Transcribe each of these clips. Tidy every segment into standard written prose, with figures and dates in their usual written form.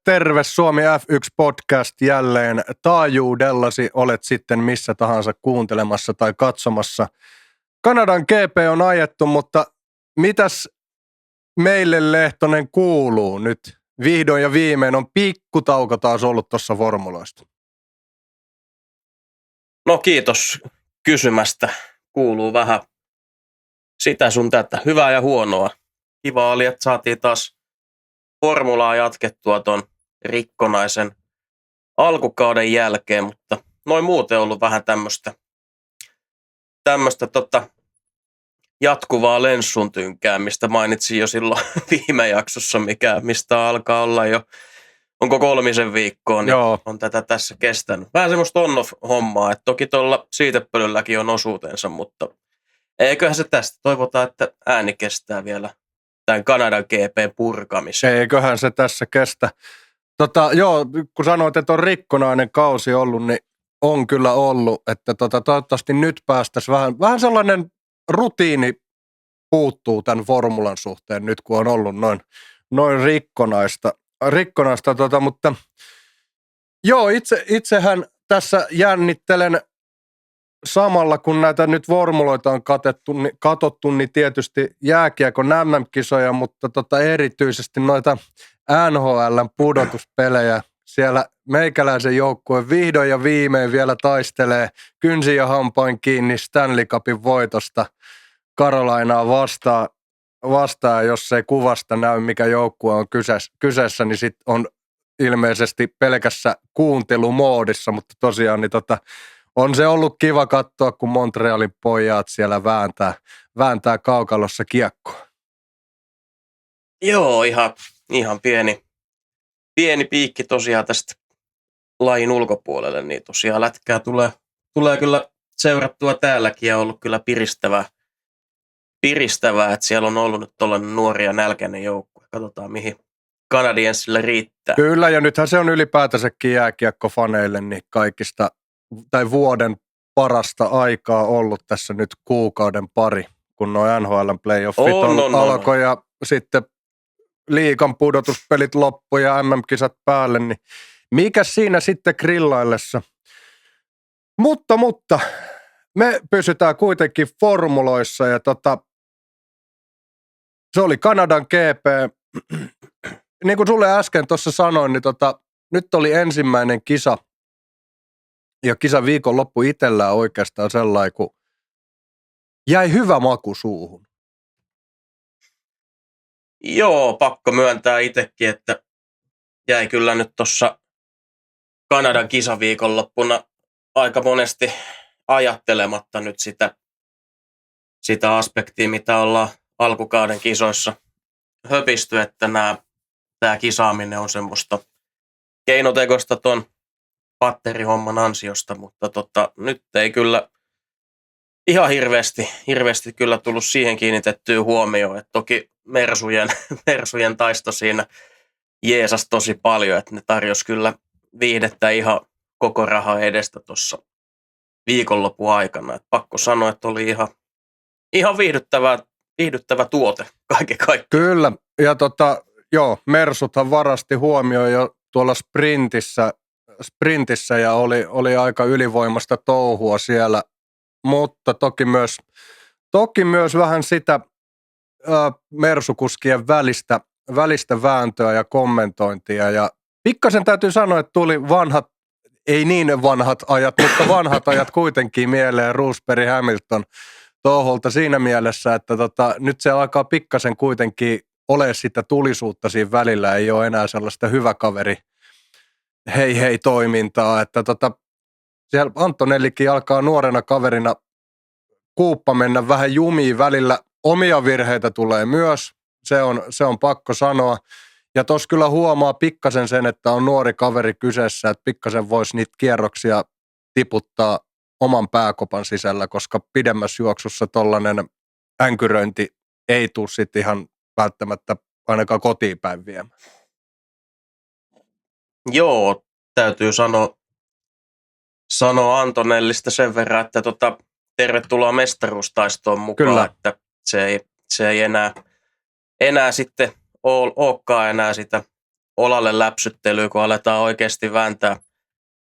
Terve Suomi F1-podcast jälleen taajuudellasi, olet sitten missä tahansa kuuntelemassa tai katsomassa. Kanadan GP on ajettu, mutta mitäs meille Lehtonen kuuluu nyt? Vihdoin ja viimein on pikkutauko taas ollut tuossa formuloista. No kiitos kysymästä. Kuuluu vähän sitä sun tätä, hyvää ja huonoa. Kiva oli, että saatiin taas formulaa jatkettua ton rikkonaisen alkukauden jälkeen, mutta noin muuten on ollut vähän tämmöistä jatkuvaa lenssun tynkäämistä. Mainitsin jo silloin viime jaksossa, mistä alkaa olla jo, onko 3 viikkoa, niin on tätä tässä kestänyt. Vähän semmoista on-off-hommaa, että toki tuolla siitepölylläkin on osuutensa, mutta eiköhän se tästä. Toivotaan, että ääni kestää vielä tämän Kanadan GP purkamisen. Eiköhän se tässä kestä. Kun sanoit, että on rikkonainen kausi ollut, niin on kyllä ollut, että toivottavasti nyt päästäisiin vähän sellainen rutiini puuttuu tämän formulan suhteen nyt, kun on ollut noin rikkonaista, mutta joo, itsehän tässä jännittelen samalla, kun näitä nyt formuloita on katsottu, niin tietysti jääkiekon MM-kisoja, mutta erityisesti noita NHL:n pudotuspelejä. Siellä meikäläisen joukkue vihdoin ja viimein vielä taistelee kynsin ja hampain kiinni Stanley Cupin voitosta Carolinaa vastaan, jos ei kuvasta näy, mikä joukkue on kyseessä, niin sitten on ilmeisesti pelkässä kuuntelumoodissa, mutta tosiaan niin on se ollut kiva katsoa, kun Montrealin pojat siellä vääntää kaukalossa kiekkoa. Joo, ihan pieni piikki tosiaan tästä lajin ulkopuolelle, niin tosiaan lätkää tulee kyllä seurattua täälläkin ja ollut kyllä piristävää, että siellä on ollut nyt tuollainen nuori ja nälkäinen joukkue. Katsotaan, mihin Canadiensille riittää. Kyllä, ja nythän se on ylipäätänsäkin jääkiekkofaneille niin kaikista, tai vuoden parasta aikaa ollut tässä nyt kuukauden pari, kun nuo NHL:n playoffit alkoi ja sitten liigan pudotuspelit loppu ja MM-kisat päälle, niin mikä siinä sitten grillaillessa? Mutta me pysytään kuitenkin formuloissa ja se oli Kanadan GP. Niin kuin sulle äsken tuossa sanoin, niin nyt oli ensimmäinen kisa ja kisan viikonloppu itsellään oikeastaan sellainen, kun jäi hyvä maku suuhun. Joo, pakko myöntää itsekin, että jäi kyllä nyt tuossa Kanadan kisaviikonloppuna aika monesti ajattelematta nyt sitä aspektia, mitä ollaan alkukauden kisoissa höpisty, että tämä kisaaminen on semmoista keinotekoista ton patterihomman ansiosta, mutta nyt ei kyllä ihan hirveästi kyllä tullut siihen kiinnitettyä huomioon, että toki Mersujen taisto siinä jeesas tosi paljon, että ne tarjosi kyllä viihdettä ihan koko raha edestä tuossa viikonlopun aikana. Et pakko sanoa, että oli ihan viihdyttävä tuote kaiken kaikkiaan. Kyllä, ja Mersuthan varasti huomioon jo tuolla sprintissä ja oli aika ylivoimasta touhua siellä, mutta toki myös vähän sitä mersukuskien välistä vääntöä ja kommentointia. Ja pikkasen täytyy sanoa, että tuli ei niin vanhat ajat, mutta vanhat ajat kuitenkin mieleen Roosberg Hamilton touholta siinä mielessä, että nyt se alkaa pikkasen kuitenkin ole sitä tulisuutta siinä välillä, ei ole enää sellaista hyvä kaveri hei toimintaa, että siellä Antonellikin alkaa nuorena kaverina kuuppa mennä vähän jumiin välillä. Omia virheitä tulee myös, se on pakko sanoa. Ja tuossa kyllä huomaa pikkasen sen, että on nuori kaveri kyseessä, että pikkasen voisi niitä kierroksia tiputtaa oman pääkopan sisällä, koska pidemmässä juoksussa tollainen änkyröinti ei tule sitten ihan välttämättä ainakaan kotiin päin viemään. Joo, täytyy sanoa Antonellista sen verran, että tervetuloa mestaruustaistoon mukaan, kyllä, että se ei enää sitten olekaan enää sitä olalle läpsyttelyä, kun aletaan oikeasti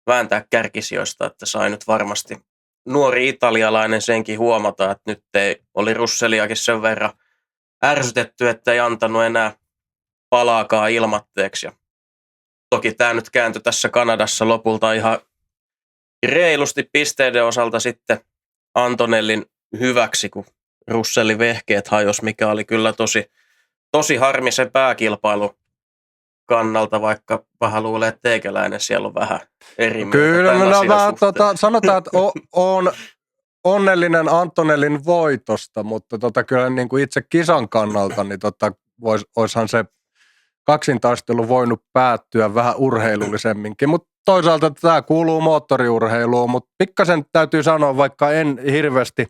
vääntää kärkisijoista, että sai nyt varmasti nuori italialainen senkin huomata, että nyt oli Russelliakin sen verran ärsytetty, että ei antanut enää palaakaan ilmatteeksi. Ja toki tämä nyt kääntyi tässä Kanadassa lopulta ihan reilusti pisteiden osalta sitten Antonellin hyväksi, kun Russellin vehkeet hajosi, mikä oli kyllä tosi harmi sen pääkilpailu kannalta, vaikka vähän luulee, että teikäläinen siellä on vähän eri mieltä. Kyllä, sanotaan, että on onnellinen Antonellin voitosta, mutta kyllä niin kuin itse kisan kannalta, niin oishan se kaksintaistelu voinut päättyä vähän urheilullisemminkin, mutta toisaalta tämä kuuluu moottoriurheiluun, mutta pikkasen täytyy sanoa, vaikka en hirveästi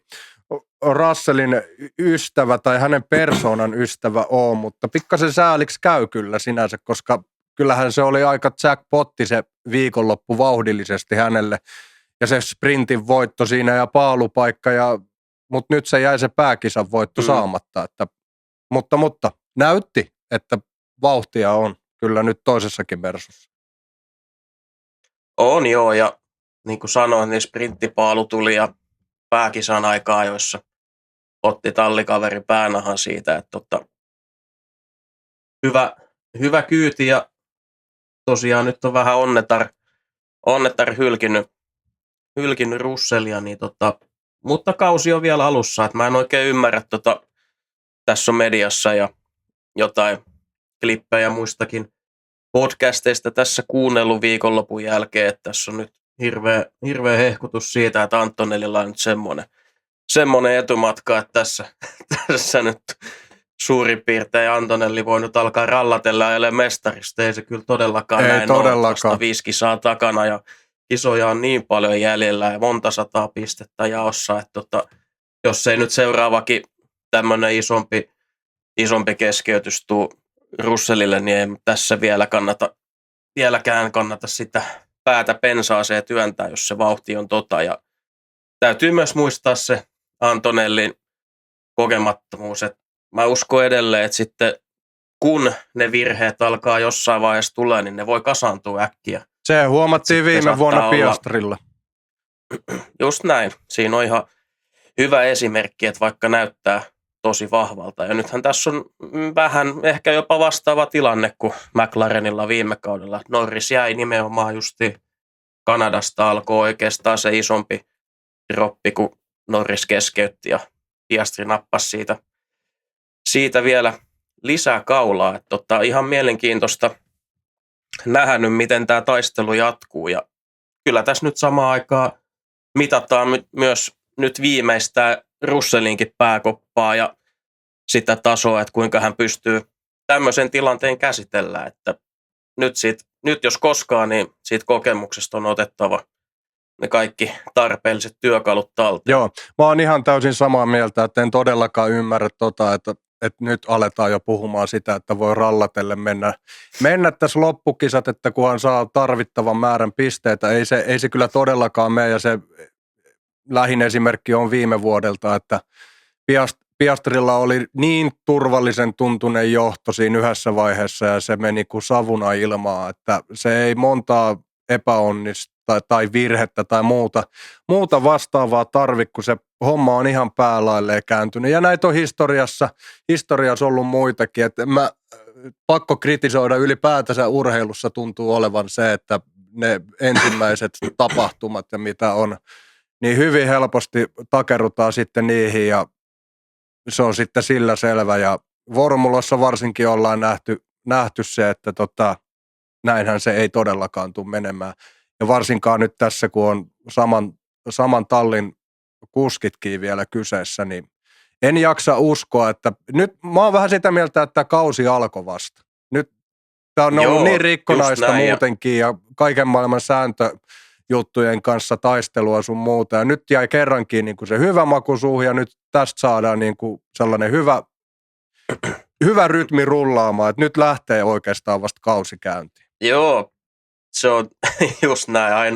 Russellin ystävä tai hänen persoonan ystävä ole, mutta pikkasen sääliksi käy kyllä sinänsä, koska kyllähän se oli aika jackpotti se viikonloppu vauhdillisesti hänelle ja se sprintin voitto siinä ja paalupaikka, mutta nyt se jäi se pääkisan voitto saamatta, mutta näytti, että vauhtia on kyllä nyt toisessakin versussa. On joo, ja niin kuin sanoin, niin sprinttipaalu tuli ja pääkisan aikaa, joissa otti tallikaveri päänahan siitä, että hyvä kyyti ja tosiaan nyt on vähän onnetar hylkinyt Russellia, niin mutta kausi on vielä alussa, että mä en oikein ymmärrä tässä on mediassa ja jotain klippejä muistakin podcasteista tässä kuunnellut viikonlopun jälkeen, että tässä on nyt hirveä hehkutus siitä, että Antonellilla on nyt semmoinen etumatka, että tässä nyt suurin piirtein Antonelli voi nyt alkaa rallatella ja ajelemaan mestarista. Ei se kyllä todellakaan näin ole. Vasta 5 kisaa takana ja kisoja on niin paljon jäljellä ja monta sataa pistettä jaossa, että jos ei nyt seuraavakin tämmöinen isompi keskeytys tuu Russellille, niin ei tässä vieläkään kannata sitä päätä pensaaseen työntää, jos se vauhti on ja täytyy myös muistaa se Antonellin kokemattomuus, että mä uskon edelleen, että sitten kun ne virheet alkaa jossain vaiheessa tulee, niin ne voi kasaantua äkkiä. Se huomattiin viime vuonna Piastrilla. Just näin. Siinä on ihan hyvä esimerkki, että vaikka näyttää tosi vahvalta. Ja nythän tässä on vähän ehkä jopa vastaava tilanne kuin McLarenilla viime kaudella. Norris jäi nimenomaan justi Kanadasta, alkoi oikeastaan se isompi droppi, kun Norris keskeytti ja Piastri nappasi siitä vielä lisää kaulaa. Että ihan mielenkiintoista nähdä nyt, miten tämä taistelu jatkuu. Ja kyllä tässä nyt samaan aikaan mitataan myös nyt viimeistään Russellinkin pääkoppaa ja sitä tasoa, että kuinka hän pystyy tämmöisen tilanteen käsitellä. Että nyt jos koskaan, niin siitä kokemuksesta on otettava ne kaikki tarpeelliset työkalut talteen. Joo, mä oon ihan täysin samaa mieltä, että en todellakaan ymmärrä että nyt aletaan jo puhumaan sitä, että voi rallatelle mennä tässä loppukisat, että kunhan saa tarvittavan määrän pisteitä. Ei se kyllä todellakaan mene, ja se lähin esimerkki on viime vuodelta, että Piastrilla oli niin turvallisen tuntunen johto siinä yhdessä vaiheessa, ja se meni kuin savuna ilmaa, että se ei montaa epäonnista tai virhettä tai muuta vastaavaa tarvi, kun se homma on ihan päälailleen kääntynyt. Ja näitä on historiassa ollut muitakin, että pakko kritisoida ylipäätänsä urheilussa tuntuu olevan se, että ne ensimmäiset tapahtumat ja mitä on, niin hyvin helposti takerrutaan sitten niihin ja se on sitten sillä selvä. Ja Formulassa varsinkin ollaan nähty se, että näinhän se ei todellakaan tule menemään. Ja varsinkaan nyt tässä, kun on saman tallin kuskitkin vielä kyseessä, niin en jaksa uskoa, että nyt mä oon vähän sitä mieltä, että kausi alkoi vasta. Nyt tää on ollut niin rikkonaista muutenkin ja kaiken maailman sääntöjuttujen kanssa taistelua sun muuta. Ja nyt jäi kerrankin niin kuin se hyvä maku suuhun ja nyt tästä saadaan niin kuin sellainen hyvä rytmi rullaamaan, että nyt lähtee oikeastaan vasta kausi käyntiin. Joo, se on just näin.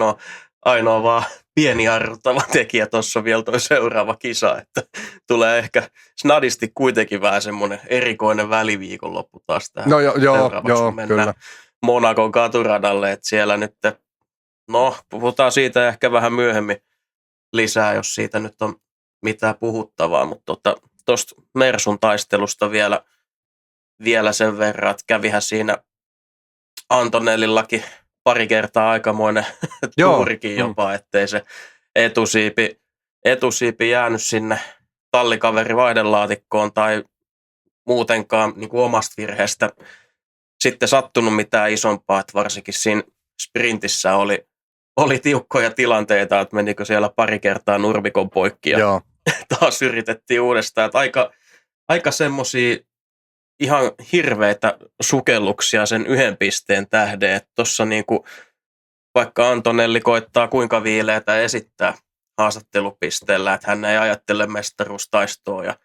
ainoa vaan pieni jarruttava tekijä tuossa vielä toi seuraava kisa, että tulee ehkä snadisti kuitenkin vähän semmoinen erikoinen väliviikonloppu taas tähän. No joo, Seuraavaksi kun mennään kyllä. Monacon katuradalle, että siellä nyt, no puhutaan siitä ehkä vähän myöhemmin lisää, jos siitä nyt on mitään puhuttavaa, mutta tuosta Mersun taistelusta vielä sen verran, että kävihän siinä Antonellillakin pari kertaa aikamoinen tuurikin jopa, ettei se etusiipi jäänyt sinne tallikaveri vaihdelaatikkoon tai muutenkaan niin kuin omasta virheestä sitten sattunut mitään isompaa, että varsinkin siinä sprintissä oli tiukkoja tilanteita, että menikö siellä pari kertaa nurmikon poikki ja taas yritettiin uudestaan, että aika semmoisia ihan hirveitä sukelluksia sen yhden pisteen tähden, että tuossa niinku, vaikka Antonelli koittaa kuinka viileätä esittää haastattelupisteellä, että hän ei ajattele mestaruustaistoa ja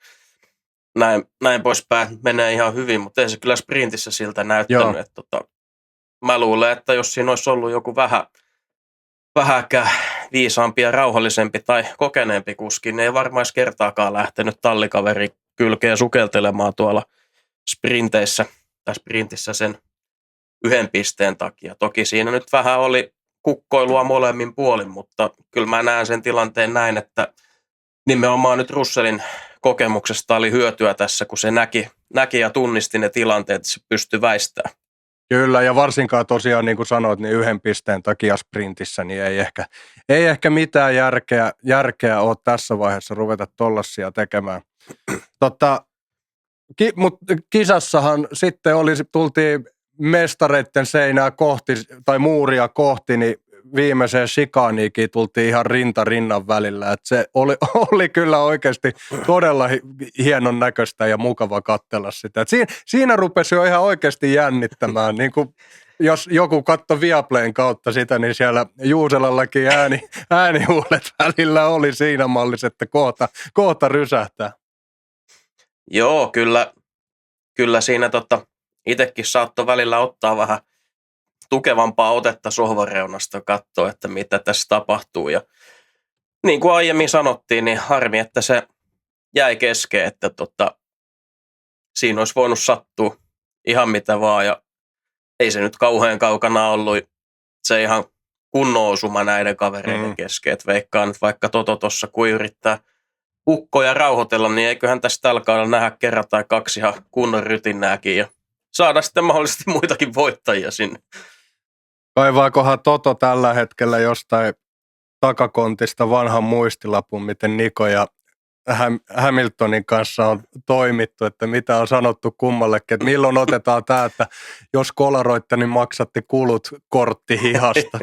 näin poispäin, menee ihan hyvin, mutta ei se kyllä sprintissä siltä näyttänyt, että mä luulen, että jos siinä olisi ollut joku vähäkään viisaampi ja rauhallisempi tai kokeneempi kuski, niin ei varmaan edes kertaakaan lähtenyt tallikaveri kylkeen sukeltelemaan tuolla sprintissä sen yhden pisteen takia. Toki siinä nyt vähän oli kukkoilua molemmin puolin, mutta kyllä mä näen sen tilanteen näin, että nimenomaan nyt Russellin kokemuksesta oli hyötyä tässä, kun se näki ja tunnisti ne tilanteet, että se pystyi väistämään. Kyllä, ja varsinkaan tosiaan niin kuin sanoit, niin yhden pisteen takia sprintissä, niin ei ehkä mitään järkeä ole tässä vaiheessa ruveta tollaisia tekemään. Mutta kisassahan sitten tultiin mestareiden seinää kohti, tai muuria kohti, niin viimeiseen shikaaniikin tultiin ihan rinta rinnan välillä. Et se oli kyllä oikeasti todella hienon näköistä ja mukava katsella sitä. Et siinä rupesi jo ihan oikeasti jännittämään. Niin kuin jos joku katsoi Viaplayn kautta sitä, niin siellä Juuselallakin äänihuulet välillä oli siinä mallissa, että kohta rysähtää. Joo, kyllä siinä itsekin saattoi välillä ottaa vähän tukevampaa otetta sohvareunasta katsoa, että mitä tässä tapahtuu. Ja niin kuin aiemmin sanottiin, niin harmi, että se jäi kesken, että siinä olisi voinut sattua ihan mitä vaan. Ja ei se nyt kauhean kaukana ollut se ihan kunnon osuma näiden kavereiden kesken. Et veikkaan, että vaikka tuossa kun yrittää ukkoja rauhoitella, niin eiköhän tästä alkaa nähdä kerran tai kaksi ihan kunnon rytinääkin ja saada sitten mahdollisesti muitakin voittajia sinne. Kaivaakohan Toto tällä hetkellä jostain takakontista vanhan muistilapun, miten Niko ja Hamiltonin kanssa on toimittu, että mitä on sanottu kummallekin, että milloin otetaan tämä, että jos kolaroitte, niin maksatte kulut korttihihasta.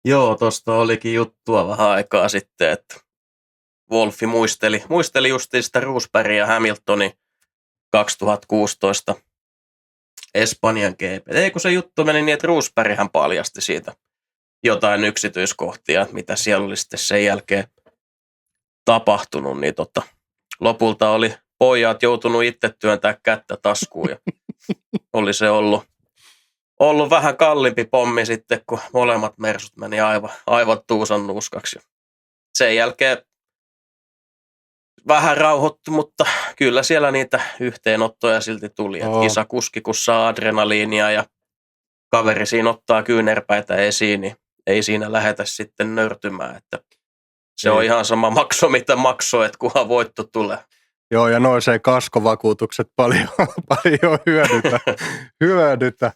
Joo, tuosta olikin juttua vähän aikaa sitten, että Wolfi muisteli justiin sitä Rosberg ja Hamiltonin 2016 Espanjan GP. Ei kun se juttu meni niin, että Rosberghän paljasti siitä jotain yksityiskohtia, mitä siellä oli sitten sen jälkeen tapahtunut, niin lopulta oli pojat joutunut itse työntää kättä taskuun ja oli se ollut vähän kalliimpi pommi sitten, kun molemmat mersut meni aivan tuusan nuskaksi. Sen jälkeen vähän rauhoittui, mutta kyllä siellä niitä yhteenottoja silti tuli. Kisakuski, kun saa adrenaliinia ja kaveri siinä ottaa kyynärpäitä esiin, niin ei siinä lähetä sitten nörtymään. Että se on ihan sama makso, mitä maksoi, että kunhan voitto tulee. Joo, ja noin se kaskovakuutukset paljon hyödytä.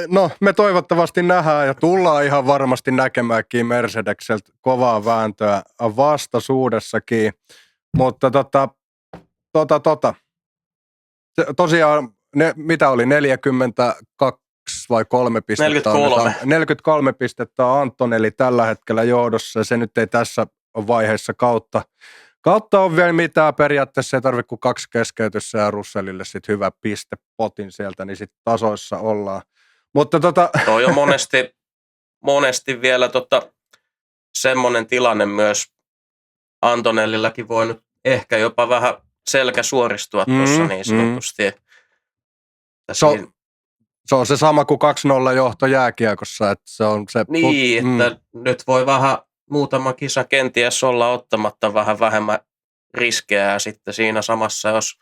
No, me toivottavasti nähdään ja tullaan ihan varmasti näkemäänkin Mercedekseltä kovaa vääntöä vastaisuudessakin, mutta tosiaan, mitä oli, 42 vai 3 pistettä? 43 pistettä on Antonelli tällä hetkellä johdossa, ja se nyt ei tässä vaiheessa kautta on vielä mitään, periaatteessa ei tarvitse kuin 2 keskeytyssä ja Russellille sitten hyvä pistepotin sieltä, niin sitten tasoissa ollaan. Mutta Toi on monesti vielä semmoinen tilanne myös Antonellillakin voi nyt ehkä jopa vähän selkä suoristua tuossa niin sanotusti. Se on se sama kuin 2-0 johto jääkiekossa, että se on se... Niin, että nyt voi vähän muutama kisa kenties olla ottamatta vähän vähemmän riskejä ja sitten siinä samassa, jos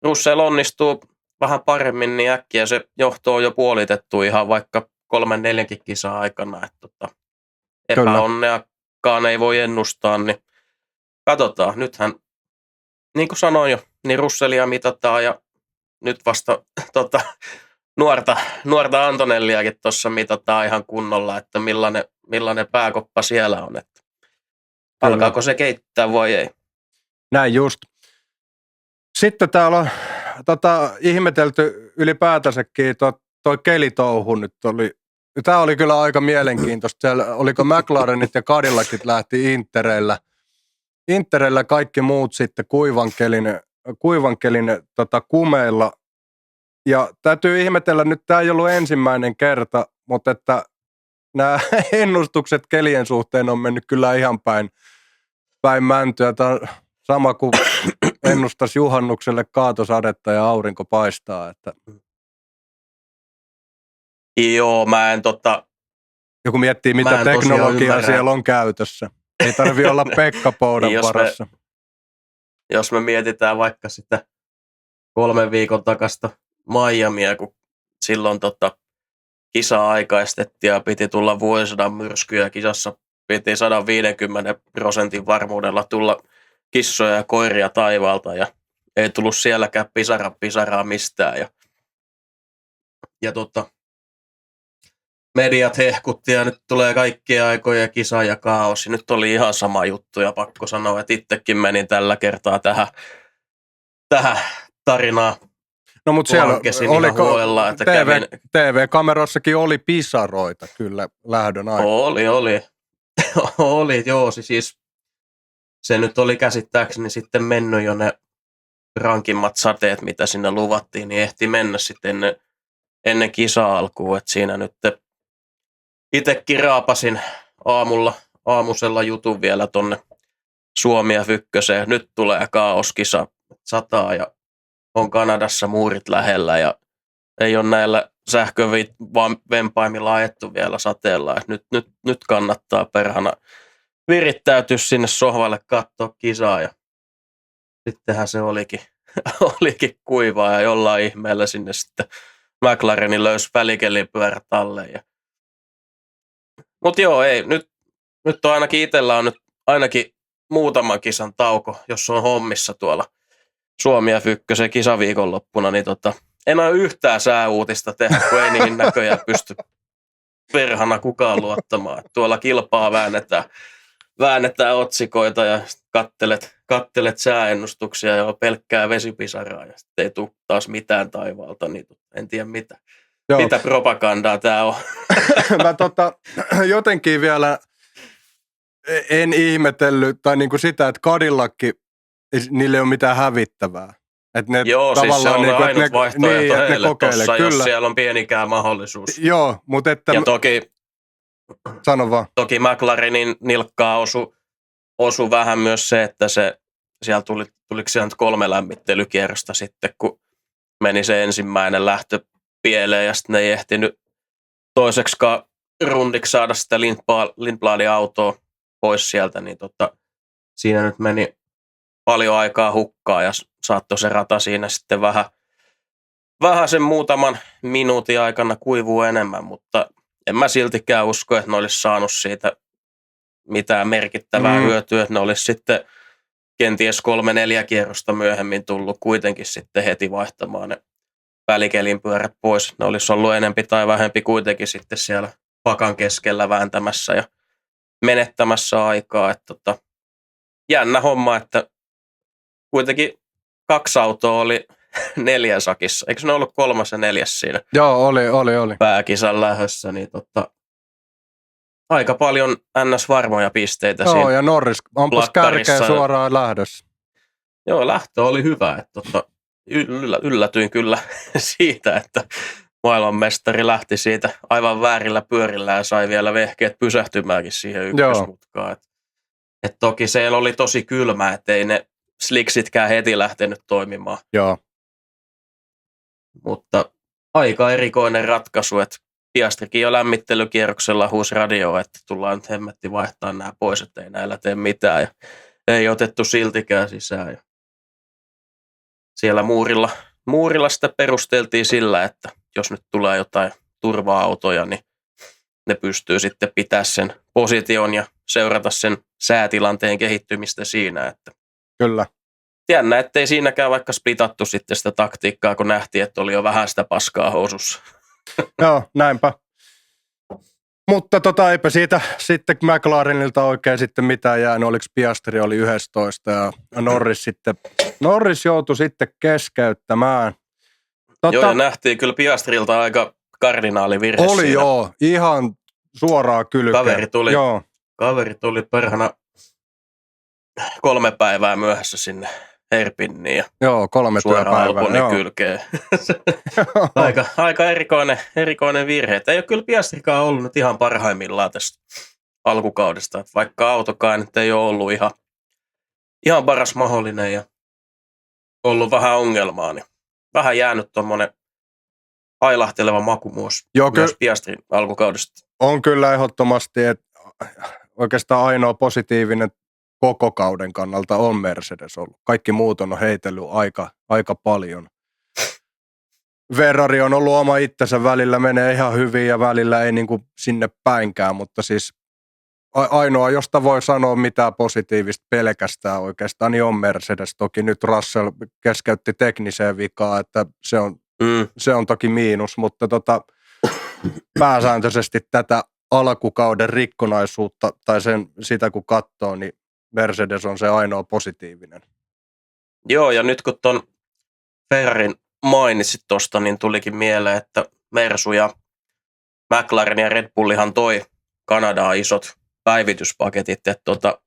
Russell onnistuu vähän paremmin, niin äkkiä se johto on jo puolitettu ihan vaikka 3-4 kisaa aikana, että epäonneakaan ei voi ennustaa, niin katsotaan. Nythän, niin kuin sanoin jo, niin Russellia mitataan ja nyt vasta nuorta Antonelliakin tuossa mitataan ihan kunnolla, että millainen pääkoppa siellä on, että alkaako se keittää vai ei. Näin just. Sitten täällä on ihmetelty ylipäätänsäkin toi kelitouhu nyt oli. Tämä oli kyllä aika mielenkiintoista. Siellä oliko McLarenit ja Cadillacit lähti Interellä kaikki muut sitten kuivankelin kumeilla. Ja täytyy ihmetellä, nyt tämä ei ollut ensimmäinen kerta, mutta että nämä ennustukset kelien suhteen on mennyt kyllä ihan päin mäntyä. Tämä on sama kuin ennustas juhannukselle kaatosadetta ja aurinko paistaa. Että. Joo, mä en Joku miettii, mitä teknologiaa siellä on käytössä. Ei tarvitse olla Pekka Poudan varassa. Jos me mietitään vaikka sitä 3 viikon takasta Miamia, kun silloin kisaa aikaistettiin ja piti tulla vuosisadan myrskyjä. Kisassa piti 150% varmuudella tulla kissoja ja koiria taivaalta ja ei tullut sielläkään pisaraa mistään. Ja mediat hehkutti ja nyt tulee kaikkia aikoja kisa ja kaos. Ja nyt oli ihan sama juttu ja pakko sanoa, että itsekin menin tällä kertaa tähän tarinaan. No mutta siellä huolella, että TV-kamerassakin oli pisaroita kyllä lähdön aikana. Oli, joo. Siis se nyt oli käsittääkseni sitten mennyt jo ne rankimmat sateet, mitä sinne luvattiin, niin ehti mennä sitten ennen kisa-alkuun. Että siinä nyt itsekin raapasin aamusella jutun vielä tonne Suomi ja Fykköseen. Nyt tulee kaoskisa, sataa ja on Kanadassa muurit lähellä ja ei ole näillä sähkövempaimilla ajettu vielä sateella. Nyt kannattaa perhana virittäytyä sinne sohvalle katsoa kisaa ja sittenhän se olikin kuivaa ja jollain ihmeellä sinne sitten McLarenin löysi välikelipyörät alle. Mutta joo, ei, nyt on ainakin itsellä on nyt ainakin muutaman kisan tauko, jos on hommissa tuolla Suomi ja Fykkösen kisaviikonloppuna, niin en ole yhtään sääuutista tehdä, kun ei niihin näköjään pysty perhana kukaan luottamaan. Tuolla kilpaa väännetään otsikoita ja kattelet sääennustuksia ja pelkkää vesipisaraa ja sitten ei tule taas mitään taivaalta, niin en tiedä mitä propagandaa tämä on. Mä jotenkin vielä en ihmetellyt, tai niinku sitä, että Cadillacki, niille ei ole mitään hävittävää. Että ne joo, siis se on niinku, ainut vaihtoehto heille tuossa, jos siellä on pienikään mahdollisuus. Joo, mutta että... Ja sano vaan. Toki McLarenin nilkkaa osui vähän myös se, että siellä tuliko siellä nyt 3 lämmittelykierrosta sitten, kun meni se ensimmäinen lähtö pieleen ja sitten ne ei ehtinyt toiseksikaan rundiksi saada sitä Lindbladin autoa pois sieltä, niin siinä nyt meni paljon aikaa hukkaa ja saattoi se rata siinä sitten vähän sen muutaman minuutin aikana kuivuu enemmän, mutta en mä siltikään usko, että ne olisi saanut siitä mitään merkittävää hyötyä, että ne olisi sitten kenties 3-4 kierrosta myöhemmin tullut kuitenkin sitten heti vaihtamaan ne välikelin pyörät pois. Ne olisi ollut enempi tai vähempi kuitenkin sitten siellä pakan keskellä vääntämässä ja menettämässä aikaa. Että jännä homma, että kuitenkin 2 autoa oli 4 sakissa. Eikö ne ollut 3. ja 4 siinä? Joo, oli. Pääkisan lähdössä, niin aika paljon NS-varmoja pisteitä joo, siinä. Ja Norris ampas kärkeä suoraan lähdössä. Joo, lähtö oli hyvä. Että yllätyin kyllä siitä, että maailmanmestari lähti siitä aivan väärillä pyörillä ja sai vielä vehkeet pysähtymäänkin siihen ykkösmutkaan. Et toki siellä oli tosi kylmä, ettei ne slicksitkään heti lähtenyt toimimaan. Joo. Mutta aika erikoinen ratkaisu, että Piastrikin jo lämmittelykierroksella huusi radioon, että tullaan nyt hemmetti vaihtaa nämä pois, että ei näillä tee mitään. Ja ei otettu siltikään sisään. Ja siellä muurilla sitä perusteltiin sillä, että jos nyt tulee jotain turva-autoja, niin ne pystyy sitten pitää sen position ja seurata sen säätilanteen kehittymistä siinä. Että Kyllä. jännä, ettei siinäkään vaikka splitattu sitten sitä taktiikkaa, kun nähtiin, että oli jo vähän sitä paskaa housussa. Joo, näinpä. Mutta eipä siitä sitten McLarenilta oikein sitten mitään jäänyt. Oliko Piastri oli 11 ja Norris joutui sitten keskeyttämään. Joo, ja nähtiin kyllä Piastrilta aika kardinaalivirhe oli siinä. joo, ihan suoraa kylkeä. Kaveri tuli perhana 3 päivää myöhässä sinne Hairpiniin ja joo, 3 suoraan työpäivää. Albonin kylkeen. aika erikoinen virhe. Et ei ole kyllä Piastrikaan ollut nyt ihan parhaimmillaan tästä alkukaudesta. Et vaikka autokaan nyt ei ole ollut ihan paras mahdollinen ja ollut vähän ongelmaa, niin vähän jäänyt tuommoinen ailahteleva maku myös Piastrin alkukaudesta. On kyllä ehdottomasti, että oikeastaan ainoa positiivinen koko kauden kannalta on Mercedes ollut. Kaikki muut on heitellyt aika paljon. Ferrari on ollut oma itsensä, välillä menee ihan hyvin ja välillä ei niin kuin sinne päinkään, mutta siis ainoa, josta voi sanoa mitään positiivista pelkästään oikeastaan, niin on Mercedes. Toki nyt Russell keskeytti tekniseen vikaan, että se on toki miinus, mutta pääsääntöisesti tätä alkukauden rikkonaisuutta tai sitä kun katsoo, niin Mercedes on se ainoa positiivinen. Joo, ja nyt kun ton Ferrarin mainitsit tosta, niin tulikin mieleen, että Mersu ja McLaren ja Red Bullihan toi Kanadaan isot päivityspaketit, että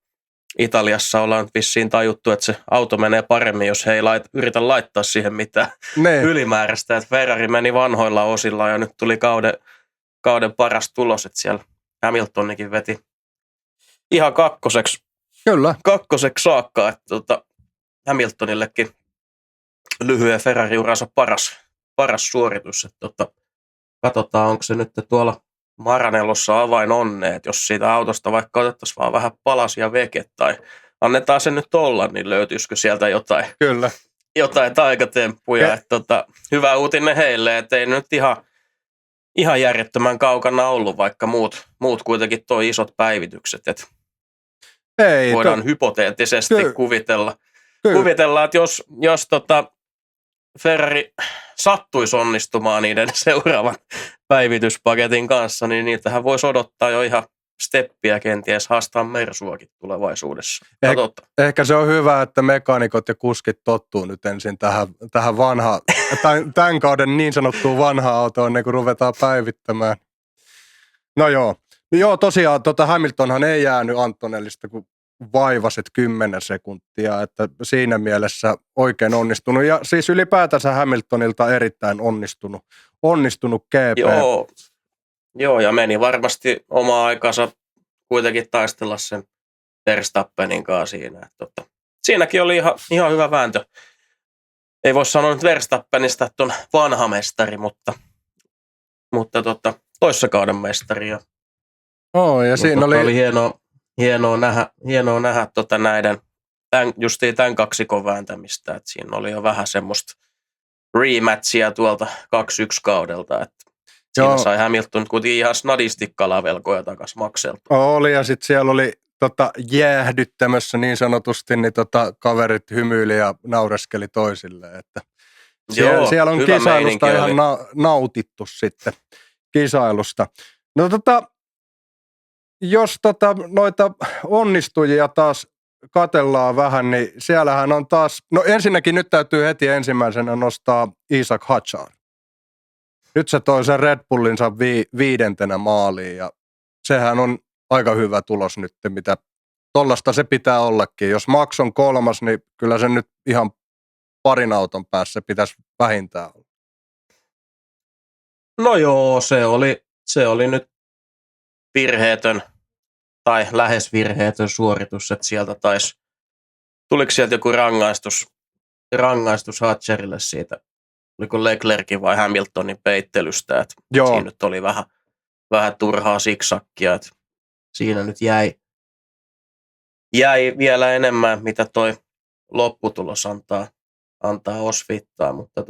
Italiassa ollaan vissiin tajuttu, että se auto menee paremmin, jos he ei yritä laittaa siihen mitään ylimääräistä. Että Ferrari meni vanhoilla osilla ja nyt tuli kauden paras tulos, että siellä Hamiltonikin veti ihan kakkoseksi saakka, että Hamiltonillekin lyhyen Ferrari-uransa paras suoritus. Että katsotaan, onko se nyt tuolla Maranellossa avain onneen, että jos siitä autosta vaikka otettaisiin vaan vähän palasia veke tai annetaan sen nyt olla, niin löytyisikö sieltä jotain taikatemppuja. Että hyvä uutinen heille, että ei nyt ihan järjettömän kaukana ollut, vaikka muut kuitenkin toi isot päivitykset. Että voidaan hypoteettisesti kuvitella, että jos Ferrari sattuisi onnistumaan niiden seuraavan päivityspaketin kanssa, niin niitähän voisi odottaa jo ihan steppiä kenties haastaa Mersuakin tulevaisuudessa. Ehkä se on hyvä, että mekaanikot ja kuskit tottuu nyt ensin tähän tämän kauden niin sanottuun vanhaan autoon, ennen kuin ruvetaan päivittämään. No joo, tosiaan Hamiltonhan ei jäänyt Antonellista kuin vaivaset 10 sekuntia, että siinä mielessä oikein onnistunut. Ja siis ylipäätänsä Hamiltonilta erittäin onnistunut GP. Joo, ja meni varmasti oma aikansa kuitenkin taistella sen Verstappenin kanssa siinä. Että siinäkin oli ihan hyvä vääntö. Ei voi sanoa nyt Verstappenista, että on vanha mestari, mutta toissakauden mestari. Ja siinä oli hienoa nähdä justiin tämän kaksikon vääntämistä, että siinä oli jo vähän semmoista rematchia tuolta 2-1 kaudelta, että siinä sai Hamilton kuitenkin ihan snadisti kalavelkoja takaisin makselta. Oli, ja sitten siellä oli jäähdyttämässä niin sanotusti, niin kaverit hymyili ja naureskeli toisilleen, että siellä on kisailusta ihan nautittu sitten kisailusta. No jos noita onnistujia taas katellaan vähän, niin siellähän on taas, no ensinnäkin nyt täytyy heti ensimmäisenä nostaa Isaac Hadjar. Nyt se toi sen Red Bullinsa 5. maaliin ja sehän on aika hyvä tulos nyt, mitä tollasta se pitää ollakin. Jos Max on 3, niin kyllä se nyt ihan parin auton päässä pitäisi vähintään olla. No joo, se oli nyt virheetön tai lähes virheetön suoritus, että sieltä tuliko sieltä joku rangaistus Hadjarille siitä oliko Leclerkin vai Hamiltonin peittelystä, että Joo. siinä nyt oli vähän turhaa siksakkia, että siinä nyt jäi vielä enemmän, mitä toi lopputulos antaa osvittaa, mutta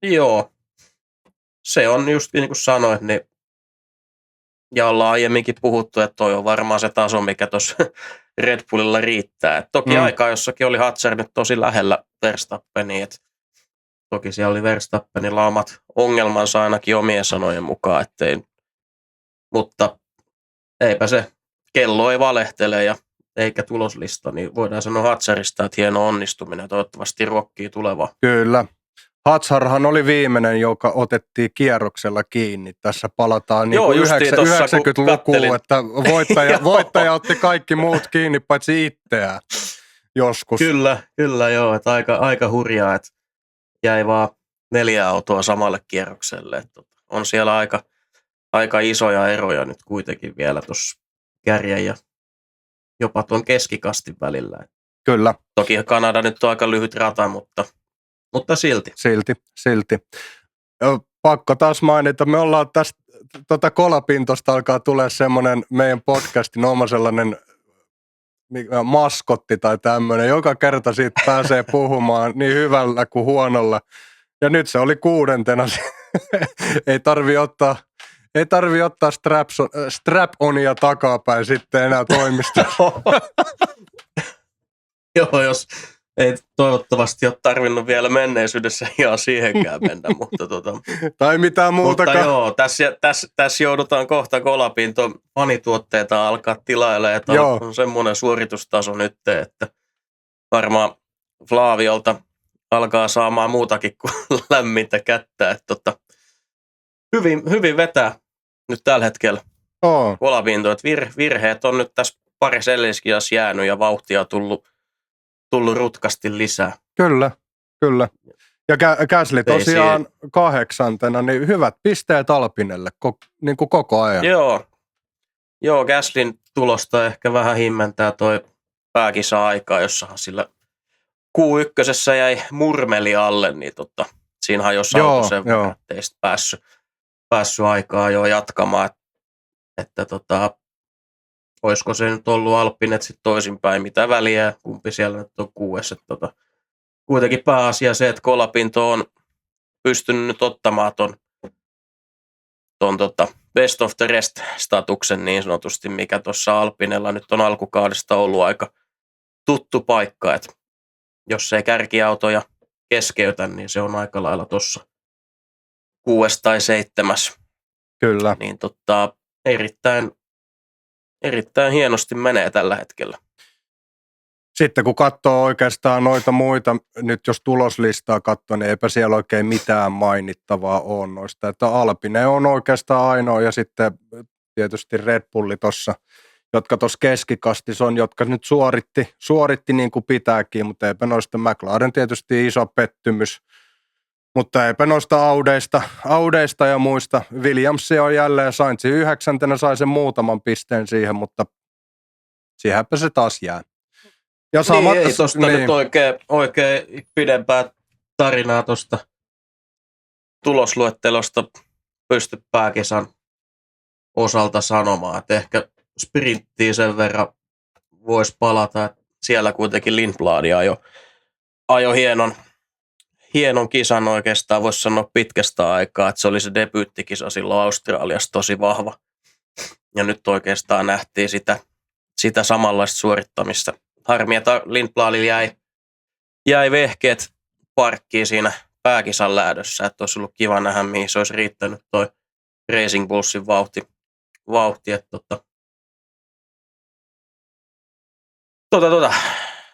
joo, se on just niin kuin sanoit, niin ja ollaan aiemminkin puhuttu, että toi on varmaan se taso, mikä tuossa Red Bullilla riittää. Et toki aikaa jossakin oli Hatsar nyt tosi lähellä Verstappenia, että toki siellä oli Verstappenilla omat ongelmansa ainakin omien sanojen mukaan, mutta eipä se, kello ei valehtele ja eikä tuloslista, niin voidaan sanoa Hatsarista, että hieno onnistuminen ja toivottavasti ruokkii tulevaa. Kyllä. Hatsarhan oli viimeinen, joka otettiin kierroksella kiinni. Tässä palataan niin 90-lukuun, että voittaja otti kaikki muut kiinni, paitsi itseään joskus. Kyllä joo, että aika hurjaa, että jäi vaan 4 autoa samalle kierrokselle. Että on siellä aika isoja eroja nyt kuitenkin vielä tuossa kärjen ja jopa tuon keskikastin välillä. Kyllä. Toki Kanada nyt on aika lyhyt rata, mutta silti. Silti. Pakko taas mainita, me ollaan tästä kolapintosta alkaa tulee semmoinen meidän podcastin oma sellainen maskotti tai tämmöinen. Joka kerta siitä pääsee puhumaan niin hyvällä kuin huonolla. Ja nyt se oli 6. Ei tarvi ottaa strap-onia takapäin sitten enää toimistoon. Joo, jos ei toivottavasti ole tarvinnut vielä menneisyydessä ihan siihenkään mennä, mutta tai mitään muutakaan. Mutta joo, tässä joudutaan kohta kolapinto fanituotteita alkaa tilailemaan, että on semmoinen suoritustaso nyt, että varmaan Flaviolta alkaa saamaan muutakin kuin lämmintä kättä, että hyvin vetää nyt tällä hetkellä kolapinto, että virheet on nyt tässä parissa edelliskijassa jäänyt ja vauhtia tullut rutkasti lisää. Kyllä. Ja Gasly tosiaan 8, niin hyvät pisteet Alpinelle niin kuin koko ajan. Joo, Gaslyn tulosta ehkä vähän himmentää toi pääkisa-aikaa, jossahan sillä Q1 jäi murmeli alle, niin siinä hajosi auto sen verran, ettei sitten päässyt aikaa jo jatkamaan, että olisiko se nyt ollut Alppinet sitten toisinpäin, mitä väliä, kumpi siellä nyt on kuuessa. Kuitenkin pääasia se, että kolapinto on pystynyt nyt ottamaan ton best of the rest -statuksen niin sanotusti, mikä tuossa Alpinella nyt on alkukaudesta ollut aika tuttu paikka, että jos ei kärkiautoja keskeytä, niin se on aika lailla tuossa 6. tai 7. Kyllä. Niin erittäin hienosti menee tällä hetkellä. Sitten kun katsoo oikeastaan noita muita, nyt jos tuloslistaa katsoo, niin eipä siellä oikein mitään mainittavaa ole noista. Että Alpine on oikeastaan ainoa ja sitten tietysti Red Bulli tuossa, jotka tuossa keskikastissa on, jotka nyt suoritti niin kuin pitääkin, mutta eipä noista McLaren tietysti iso pettymys. Mutta eipä noista Audeista ja muista. Williams on jälleen Sainz 9. sai sen muutaman pisteen siihen, mutta siihenpä se taas jää. Ja niin, ei tuosta nyt oikein pidempää tarinaa tuosta tulosluettelosta pysty pääkisan osalta sanomaan. Että ehkä sprinttiin sen verran voisi palata, että siellä kuitenkin Lindblad ajo hienon kisan oikeastaan, voisi sanoa pitkästä aikaa, että se oli se debyyttikisa silloin Australiassa tosi vahva. Ja nyt oikeastaan nähtiin sitä samanlaista suorittamista. Harmi, että Lindbladilla jäi vehkeet parkkiin siinä pääkisan lähdössä, että olisi ollut kiva nähdä, mihin se olisi riittänyt toi Racing Bullsin vauhti että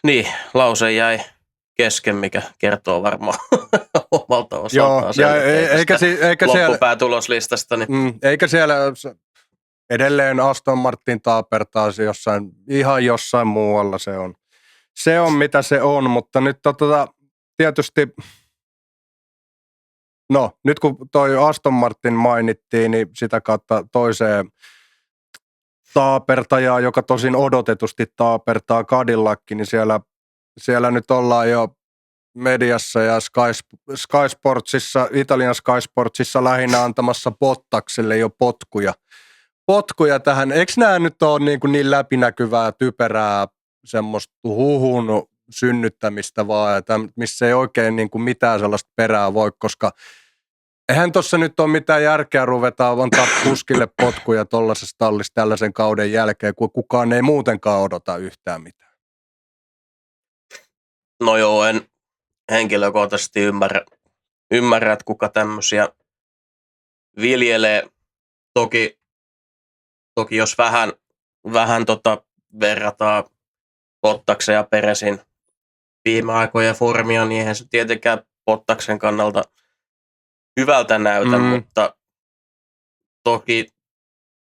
niin, lause jäi kesken, mikä kertoo varmaan omalta osaltaan eikä loppupäätuloslistasta. Niin. Eikä siellä edelleen Aston Martin taapertaa ihan jossain muualla se on mitä se on, mutta nyt tietysti nyt kun toi Aston Martin mainittiin, niin sitä kautta toiseen taapertajaa, joka tosin odotetusti taapertaa Cadillacin, niin siellä nyt ollaan jo mediassa ja Sky Sportsissa, Italian Sky Sportsissa lähinnä antamassa Bottakselle jo potkuja tähän. Eikö nämä nyt ole niin läpinäkyvää, typerää semmoista huhun synnyttämistä vaan, että missä ei oikein niin kuin mitään sellaista perää voi, koska eihän tuossa nyt ole mitään järkeä ruveta antaa kuskille potkuja tuollaisessa tallissa tällaisen kauden jälkeen, kun kukaan ei muutenkaan odota yhtään mitään. No joo, en henkilökohtaisesti ymmärrä, että kuka tämmöisiä viljelee. Toki jos vähän verrataan Bottaksen ja Peresin viime aikojen formia, niin eihän se tietenkään Bottaksen kannalta hyvältä näytä, mutta toki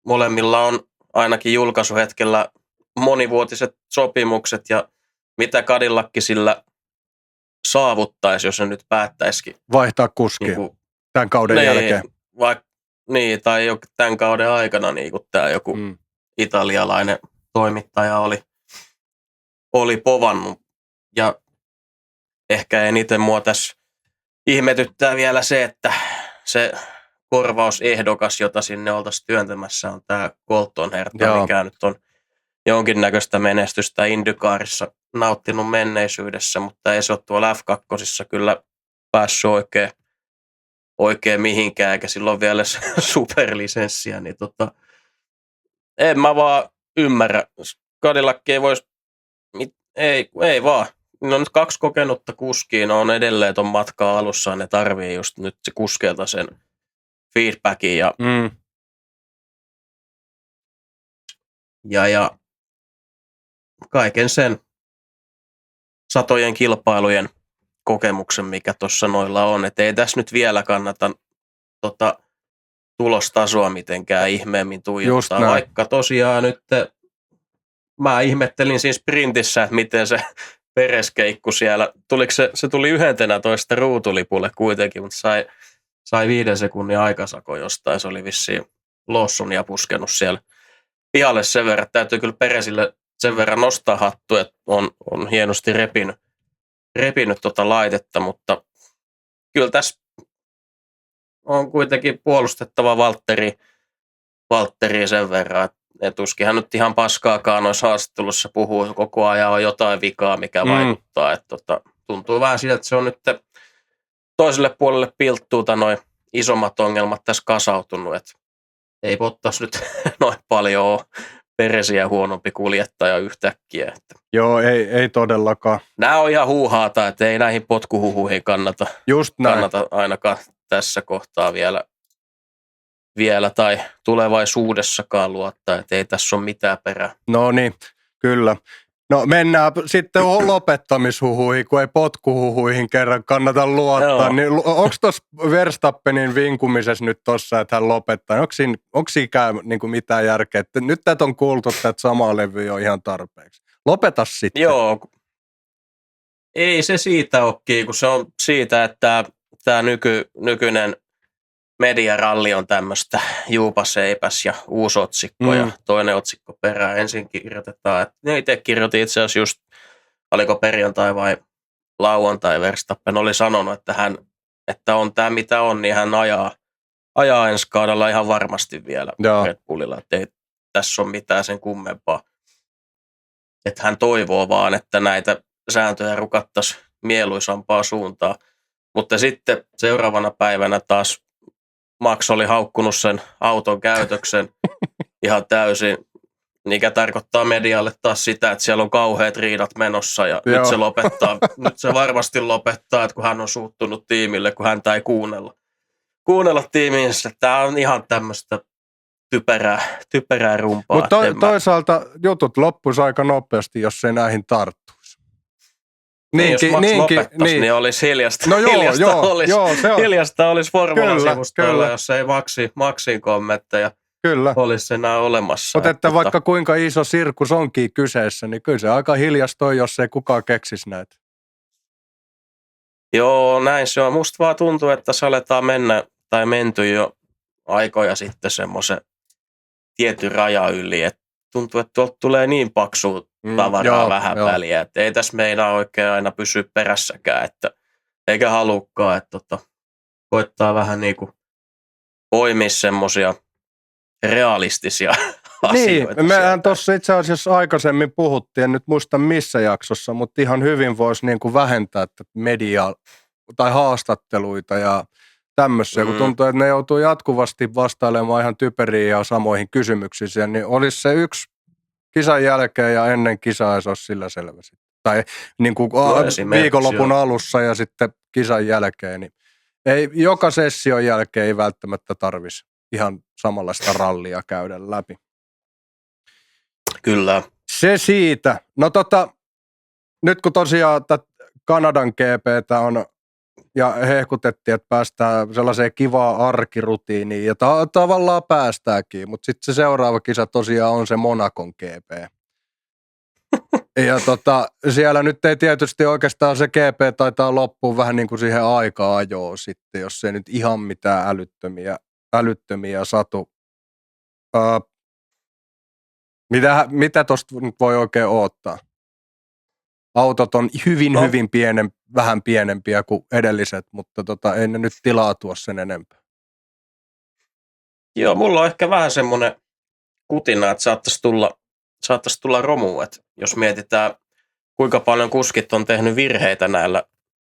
molemmilla on ainakin julkaisuhetkellä monivuotiset sopimukset ja mitä Cadillacki sillä saavuttaisi, jos se nyt päättäisikin vaihtaa kuskia tämän kauden jälkeen. Tai jo tämän kauden aikana, niin kuin tämä joku italialainen toimittaja oli povannut. Ja ehkä eniten mua tässä ihmetyttää vielä se, että se korvausehdokas, jota sinne oltaisiin työntämässä, on tämä Colton Herta, mikä nyt on jonkinnäköistä menestystä IndyCarissa nauttinut menneisyydessä, mutta ei se ole tuolla F2 kyllä päässyt oikein mihinkään, eikä silloin vielä superlisenssiä, niin en mä vaan ymmärrä. Cadillac ei voisi, ei vaan. No nyt 2 kokenutta kuskia, ne on edelleen ton matkan alussa, ne tarvii just nyt se kuskeelta sen feedbackin ja kaiken sen satojen kilpailujen kokemuksen, mikä tuossa noilla on. Että ei tässä nyt vielä kannata tulostasoa mitenkään ihmeemmin tuijottaa. Vaikka tosiaan nyt mä ihmettelin siinä sprintissä, että miten se Peres-keikku siellä, se tuli 11 ruutulipulle kuitenkin, mutta sai 5 sekunnin aikasako jostain. Se oli vissiin Lawsonia puskenut siellä pihalle sen verran. Täytyy kyllä Peresille sen verran nostaa hattu, että on hienosti repinyt laitetta, mutta kyllä tässä on kuitenkin puolustettava Valtteri sen verran, että tuskinhan nyt ihan paskaakaan noissa haastattelussa puhuu, koko ajan on jotain vikaa, mikä vaikuttaa, että tuntuu vähän siltä, että se on nyt toiselle puolelle pilttuuta noin isommat ongelmat tässä kasautunut, että ei Bottas nyt noin paljon ole Peresiä huonompi kuljettaja yhtäkkiä. Että ei todellakaan. Nämä on ihan huuhaata, että ei näihin potkuhuhuihin kannata ainakaan tässä kohtaa vielä tai tulevaisuudessakaan luottaa, että ei tässä ole mitään perää. No niin, kyllä. No mennään sitten lopettamishuhuihin, kun ei potkuhuhuihin kerran kannata luottaa. Niin, onko tuossa Verstappenin vinkumisessa nyt tuossa, että hän lopettaa? Onko siinä niin mitään järkeä? Nyt tätä on kuultu, että samaa levyä on ihan tarpeeksi. Lopeta sitten. Joo. Ei se siitä ole, kun se on siitä, että tämä nykyinen mediaralli on tämmöistä juupaseipäs ja uusi otsikko ja toinen otsikko perään. Ensin kirjoitetaan, että ne itse kirjoitin itse asiassa just, oliko perjantai vai lauantai Verstappen oli sanonut, että on tämä mitä on, niin hän ajaa ensi kaudella ihan varmasti vielä Red Bullilla, että ei tässä ole mitään sen kummempaa. Että hän toivoo vaan, että näitä sääntöjä rukattaisiin mieluisampaa suuntaan. Mutta sitten seuraavana päivänä taas Max oli haukkunut sen auton käytöksen ihan täysin, mikä tarkoittaa medialle taas sitä, että siellä on kauheat riidat menossa ja nyt se lopettaa. Nyt se varmasti lopettaa, että kun hän on suuttunut tiimille, kun häntä ei kuunnella tiimiinsä. Tämä on ihan tämmöistä typerää rumpaa. Mutta toisaalta jutut loppuisi aika nopeasti, jos se näihin tarttuisi. Jos Max lopettaisi, niin olisi hiljasta. No hiljasta olisi Formula-sivustoilla, jos ei Maxin kommentteja olisi enää olemassa. Mutta että vaikka kuinka iso sirkus onkin kyseessä, niin kyllä se aika hiljasta on, jos ei kukaan keksisi näitä. Joo, näin se on. Musta vaan tuntuu, että se aletaan menty jo aikoja sitten semmoisen tietyn raja yli, että tuntuu, että tuolta tulee niin paksua tavaraa vähän väliä, että ei tässä meinaa oikein aina pysyä perässäkään, että eikä halukkaan, että koittaa vähän niin kuin poimia semmoisia realistisia asioita. Niin, mehän sieltä. tuossa itse asiassa aikaisemmin puhuttiin, en nyt muista missä jaksossa, mutta ihan hyvin voisi niin kuin vähentää media- tai haastatteluita ja tämmöisiä, kun tuntuu, että ne joutuu jatkuvasti vastailemaan ihan typeriin ja samoihin kysymyksiin, niin olisi se yksi kisan jälkeen ja ennen kisaa, se olisi sillä selvä. Tai niin kuin viikonlopun alussa ja sitten kisan jälkeen, niin ei, joka session jälkeen ei välttämättä tarvitsisi ihan samanlaista rallia käydä läpi. Kyllä. Se siitä. No nyt kun tosiaan Kanadan GP:tä on ja hehkutettiin, että päästään sellaiseen kivaan arkirutiiniin ja tavallaan päästäänkin, mutta sitten se seuraava kisa tosiaan on se Monacon GP. Ja siellä nyt ei tietysti oikeastaan se GP taitaa loppua vähän niin kuin siihen aikaa ajoon sitten, jos ei nyt ihan mitään älyttömiä satu. Mitä tosta nyt voi oikein odottaa? Autot on hyvin vähän pienempiä kuin edelliset, mutta ei ne nyt tilaa tuo sen enempää. Joo, mulla on ehkä vähän semmoinen kutina, että saattaisi tulla romu, että jos mietitään, kuinka paljon kuskit on tehnyt virheitä näillä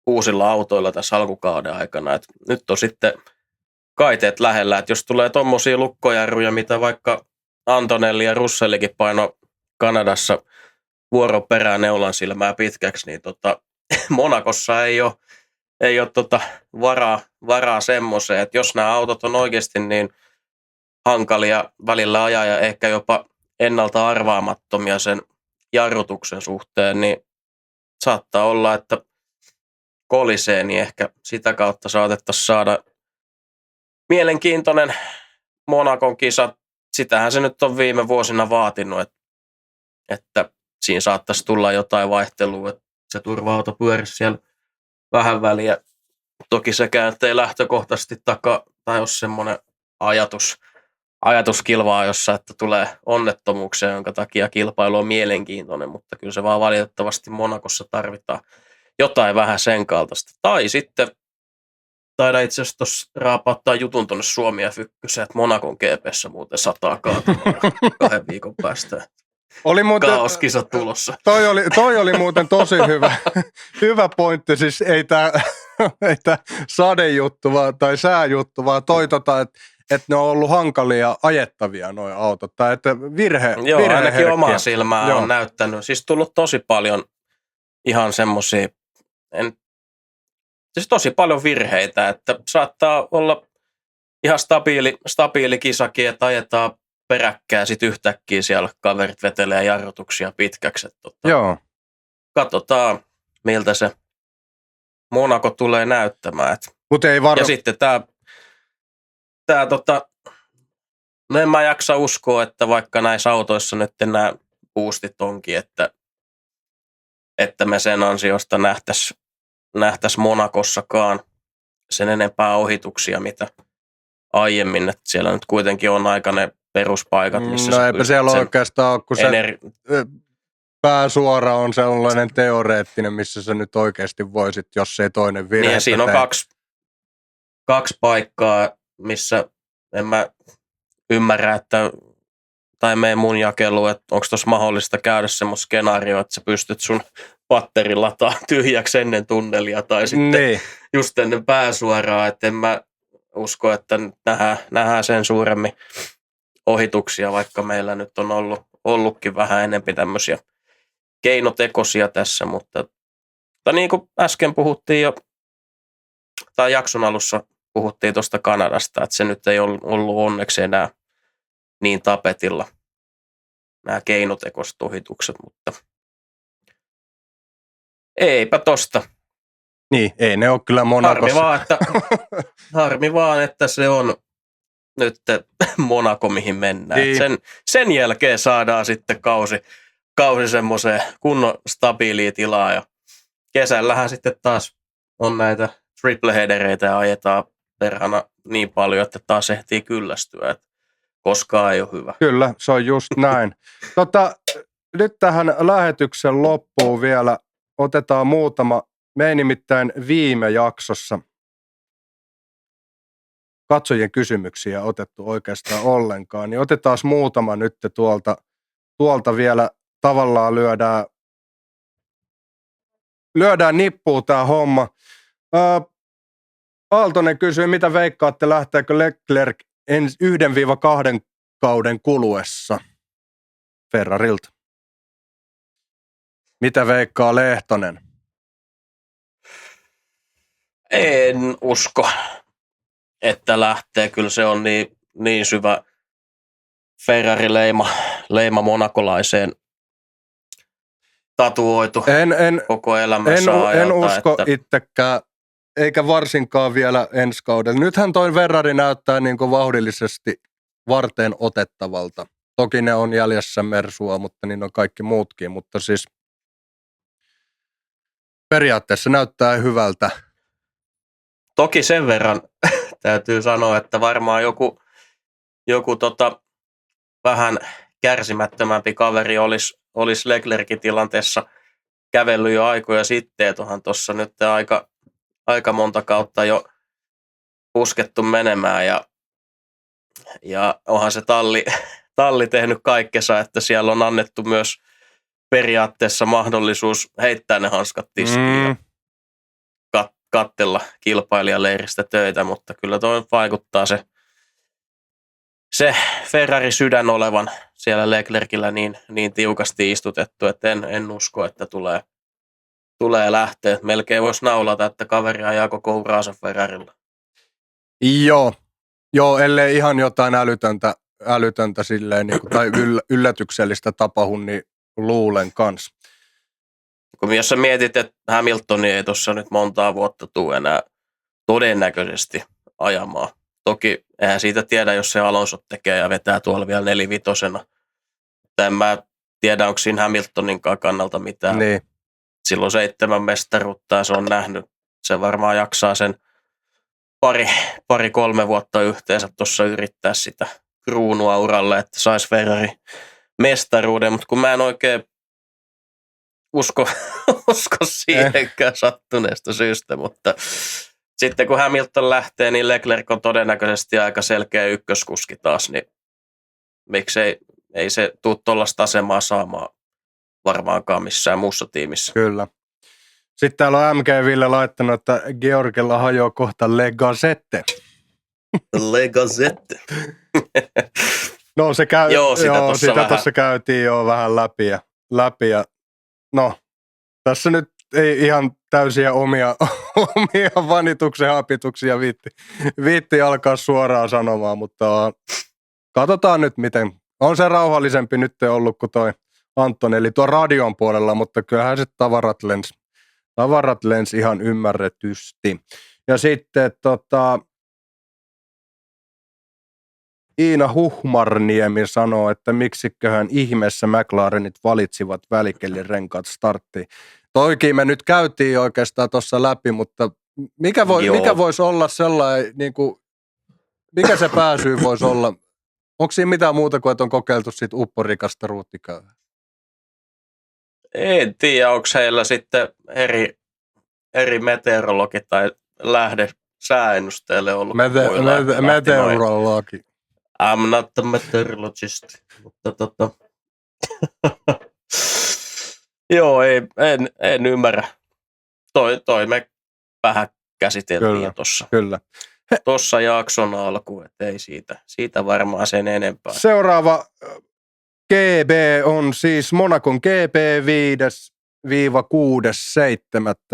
uusilla autoilla tässä alkukauden aikana. Että nyt on sitten kaiteet lähellä, että jos tulee tommosia lukkojarruja, mitä vaikka Antonelli ja Russellikin paino Kanadassa vuoroperään neulan silmää pitkäksi, niin Monacossa ei ole varaa semmoiseen, että jos nämä autot on oikeasti niin hankalia välillä ajaa ja ehkä jopa ennalta arvaamattomia sen jarrutuksen suhteen, niin saattaa olla, että kolisee, niin ehkä sitä kautta saatettaisiin saada mielenkiintoinen Monacon kisa. Sitähän se nyt on viime vuosina vaatinut, että siinä saattaisi tulla jotain vaihtelua, että se turva-auto pyörisi siellä vähän väliä. Toki sekään ei lähtökohtaisesti tai ole semmoinen ajatus kilvaa, jossa että tulee onnettomuuksia, jonka takia kilpailu on mielenkiintoinen, mutta kyllä se vaan valitettavasti Monacossa tarvitaan jotain vähän sen kaltaista. Tai sitten taida itse asiassa tuossa raapauttaa jutun tuonne Suomi ja Fykköseen, että Monacon GP:ssä muuten 100 kaatumaan 2 viikon päästä. Oli muuten, kaoskisa tulossa. Toi oli muuten tosi hyvä pointti, siis ei tää sadejuttu tai sääjuttu, vaan että ne on ollut hankalia ajettavia nuo autot, tai että virheherkkiä. Ainakin omaa silmää on näyttänyt. Siis tullut tosi paljon ihan semmosia, siis tosi paljon virheitä, että saattaa olla ihan stabiili kisakin, että ajetaan peräkkään sitten yhtäkkiä siellä kaverit vetelee jarrutuksia pitkäksi. Joo. Katsotaan, miltä se Monaco tulee näyttämään. Mut ei ja sitten no en mä jaksa uskoa, että vaikka näissä autoissa nyt nämä boostit onkin, että me sen ansiosta nähtäisi Monacossakaan sen enempää ohituksia, mitä aiemmin, että siellä nyt kuitenkin on aika ne peruspaikat, missä no eipä siellä oikeastaan ole, kun se pääsuora on sellainen teoreettinen, missä sä nyt oikeasti voisit, jos ei toinen virhe. Niin, siinä on kaksi paikkaa, missä en mä ymmärrä, tai mene mun jakeluun, että onko tuossa mahdollista käydä semmoista skenaario, että sä pystyt sun patteri lataa tyhjäksi ennen tunnelia tai sitten just ennen pääsuoraa, että en mä usko, että nähdään sen suuremmin ohituksia, vaikka meillä nyt on ollutkin vähän enemmän tämmöisiä keinotekoisia tässä, mutta niin kuin äsken puhuttiin jo, tai jakson alussa puhuttiin tuosta Kanadasta, että se nyt ei ollut onneksi enää niin tapetilla nämä keinotekoiset ohitukset, mutta eipä tosta. Niin, ei ne ole kyllä Monacossa. Harmi vaan, että se on nyt Monaco, mihin mennään. Niin. Sen jälkeen saadaan sitten kausi semmoiseen kunnon stabiiliin tilaa ja kesällähän sitten taas on näitä triple-headereitä ja ajetaan perhana niin paljon, että taas ehtii kyllästyä, että koskaan ei ole hyvä. Kyllä, se on just näin. Nyt tähän lähetyksen loppuun vielä otetaan muutama Me ei nimittäin viime jaksossa katsojien kysymyksiä otettu oikeastaan ollenkaan, niin otetaan muutama nyt tuolta vielä tavallaan lyödään nippuun tämä homma. Aaltonen kysyy, mitä veikkaatte, lähteekö Leclerc 1-2 kauden kuluessa Ferrarilta? Mitä veikkaa Lehtonen? En usko, että lähtee. Kyllä se on niin syvä Ferrari-leima monakolaiseen tatuoitu koko elämänsä ajalta. En usko itsekään, eikä varsinkaan vielä ensi kaudella. Nythän toi Ferrari näyttää niin kuin vauhdillisesti varteen otettavalta. Toki ne on jäljessä Mersua, mutta niin on kaikki muutkin, mutta siis periaatteessa näyttää hyvältä. Toki sen verran täytyy sanoa, että varmaan joku vähän kärsimättömämpi kaveri olisi Leclercin tilanteessa kävellyt jo aikoja sitten, että onhan tuossa nyt aika monta kautta jo puskettu menemään ja onhan se talli tehnyt kaikkensa, että siellä on annettu myös periaatteessa mahdollisuus heittää ne hanskat tiskiin ja katsella kilpailijaleiristä töitä, mutta kyllä tuo vaikuttaa se Ferrari-sydän olevan siellä Leclercillä niin tiukasti istutettu, että en usko, että tulee lähteä. Melkein voisi naulata, että kaveri ajaa koko uraansa Ferrarilla. Joo, ellei ihan jotain älytöntä silleen, niin kuin, tai yllätyksellistä tapahdu, niin luulen kanssa. Jos sä mietit, että Hamiltoni ei tuossa nyt montaa vuotta tule enää todennäköisesti ajamaan. Toki eihän siitä tiedä, jos se Alonso tekee ja vetää tuolla vielä 4-5. En mä tiedä, onko siinä Hamiltoninkaan kannalta mitään. Niin. Silloin 7 mestaruutta ja se on nähnyt. Se varmaan jaksaa sen 2-3 vuotta yhteensä tuossa yrittää sitä kruunua uralle, että saisi Ferrari mestaruuden, mutta kun mä en oikein usko siihenkään sattuneesta syystä, mutta sitten kun Hamilton lähtee, niin Leclerc on todennäköisesti aika selkeä ykköskuski taas, niin miksei ei se tule tuollaista asemaa saamaan varmaankaan missään muussa tiimissä. Kyllä. Sitten täällä on MG Ville laittanut, että Georgilla hajoaa kohta Le Gazette. Le Gazette. No se käy, sitä tuossa käytiin jo vähän läpi ja no, tässä nyt ei ihan täysiä omia vanituksen hapituksia viitti alkaa suoraan sanomaan, mutta katsotaan nyt miten. On se rauhallisempi nyt ollut kuin toi Anton, eli tuo radion puolella, mutta kyllähän se tavarat lens ihan ymmärretysti. Ja sitten Iina Huhmarniemi sanoo, että miksiköhän ihmeessä McLarenit valitsivat välikelirenkaat starttiin. Toikin me nyt käytiin oikeastaan tuossa läpi, mutta mikä voisi olla sellainen, niin kuin, mikä se pääsyy voisi olla? Onko siinä mitään muuta kuin, että on kokeiltu sit upporikasta ruuttikäyvää? En tiedä, onko heillä sitten eri meteorologi tai lähde sääennusteelle ollut. Meteorologi. I'm not a meteorologist. Mutta joo, en ymmärrä. Toi me vähän käsiteltiin jo tuossa. Kyllä. Tuossa jakson alkuun, että ei siitä varmaan sen enempää. Seuraava GB on siis Monacon GP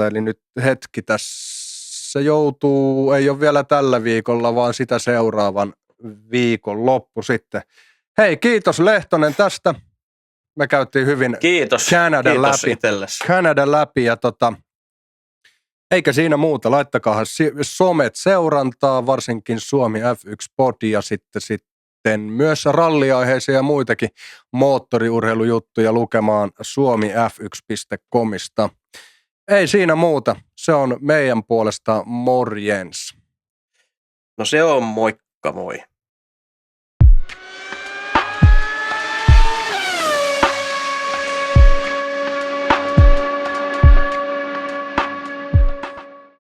5-6.7. Eli nyt hetki tässä joutuu, ei ole vielä tällä viikolla, vaan sitä seuraavan viikon loppu sitten. Hei, kiitos Lehtonen tästä. Me käytiin hyvin Kanadan läpi ja eikä siinä muuta. Laittakaa somet seurantaa, varsinkin Suomi F1-pod ja sitten myös ralliaiheisia ja muitakin moottoriurheilujuttuja lukemaan suomif1.comista. Ei siinä muuta. Se on meidän puolesta morjens. No se on moikka moi.